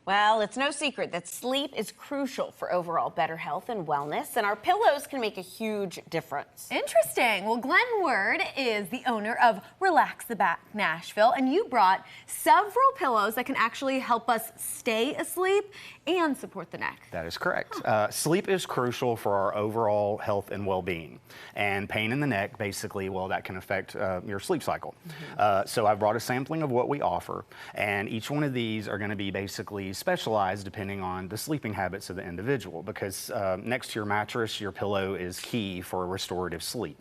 Well, it's no secret that sleep is crucial for overall better health and wellness, and our pillows can make a huge difference. Interesting. Well, Glenn Word is the owner of Relax the Back Nashville, and you brought several pillows that can actually help us stay asleep and support the neck. That is correct. Sleep is crucial for our overall health and well-being. And pain in the neck, basically, well, that can affect your sleep cycle. So I brought a sampling of what we offer, and each one of these are going to be basically specialized depending on the sleeping habits of the individual, because next to your mattress, your pillow is key for restorative sleep.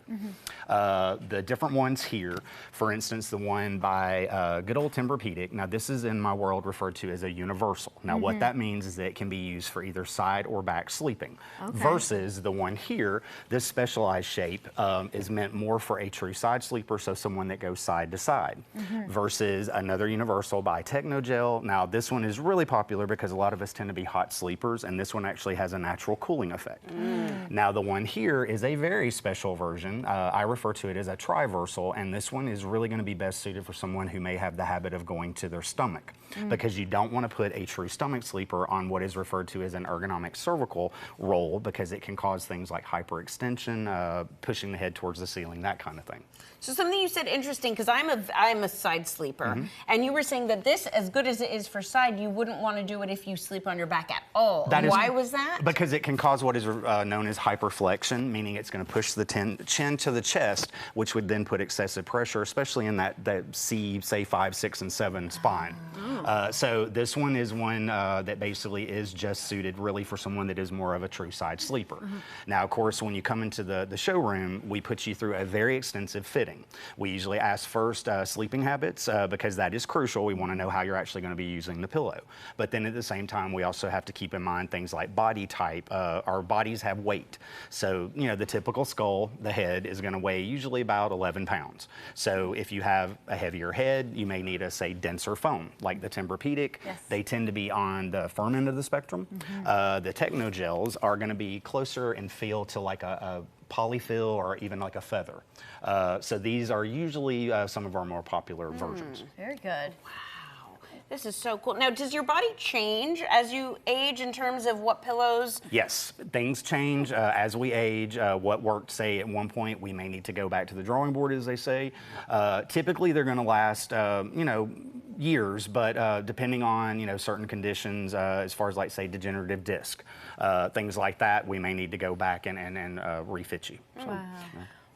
The different ones here, for instance, the one by good old Tempur-Pedic. Now, this is in my world referred to as a universal. Now, what that means is that it can be used for either side or back sleeping, versus the one here. This specialized shape is meant more for a true side sleeper, so someone that goes side to side, versus another universal by Technogel. Now, this one is really popular because a lot of us tend to be hot sleepers, and this one actually has a natural cooling effect. Now, the one here is a very special version. I refer to it as a triversal, and this one is really going to be best suited for someone who may have the habit of going to their stomach, because you don't want to put a true stomach sleeper on what is referred to as an ergonomic cervical roll, because it can cause things like hyperextension, pushing the head towards the ceiling, that kind of thing. So something you said interesting, because I'm a side sleeper, and you were saying that this, as good as it is for side, you wouldn't want to do it if you sleep on your back at all. Why was that? Because it can cause what is known as hyperflexion, meaning it's going to push the chin to the chest, which would then put excessive pressure, especially in that C, say 5, 6, and 7 spine. So this one is one that basically is just suited really for someone that is more of a true side sleeper. Now, of course, when you come into the showroom, we put you through a very extensive fitting. We usually ask first sleeping habits, because that is crucial. We want to know how you're actually going to be using the pillow. But then at the same time, we also have to keep in mind things like body type. Our bodies have weight. So, you know, the typical skull, the head, is going to weigh usually about 11 pounds. So if you have a heavier head, you may need a, say, denser foam, like the Tempur-Pedic. They tend to be on the firm end of the spectrum. The Technogels are going to be closer in feel to like a polyfill or even like a feather. So these are usually some of our more popular versions. Very good. Wow, this is so cool. Now, does your body change as you age in terms of what pillows? Yes, things change as we age. What worked, say, at one point, we may need to go back to the drawing board, as they say. Typically, they're going to last, you know, years, but depending on, you know, certain conditions, as far as, like, say, degenerative disc, things like that, we may need to go back and refit you. So, wow.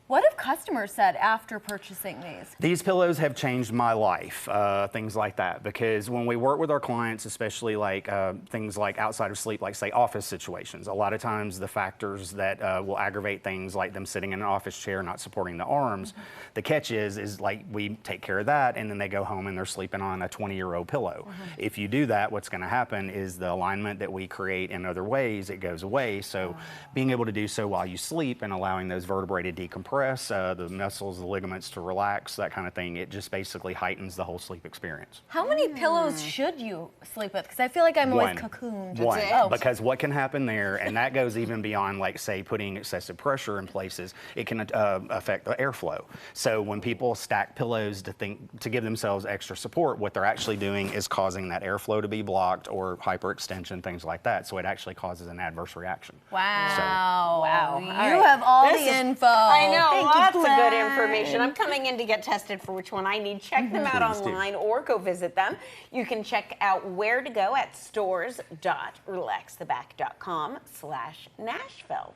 What have customers said after purchasing these? These pillows have changed my life, things like that, because when we work with our clients, especially like things like outside of sleep, like say office situations, a lot of times the factors that will aggravate things like them sitting in an office chair, not supporting the arms, the catch is like we take care of that, and then they go home and they're sleeping on a 20-year-old pillow. If you do that, what's going to happen is the alignment that we create in other ways, it goes away. So being able to do so while you sleep and allowing those vertebrae to decompress, the muscles, the ligaments to relax, that kind of thing, it just basically heightens the whole sleep experience. How many pillows should you sleep with? Because I feel like I'm always cocooned. One, because what can happen there, and that goes even beyond, like, say, putting excessive pressure in places, it can affect the airflow. So when people stack pillows to give themselves extra support, what they're actually doing is causing that airflow to be blocked or hyperextension, things like that. So it actually causes an adverse reaction. Wow. So, wow. You have all the info. I know. Thank Lots you, of good Glenn. information. I'm coming in to get tested for which one I need. Check them out online or go visit them. You can check out where to go at stores.relaxtheback.com/Nashville.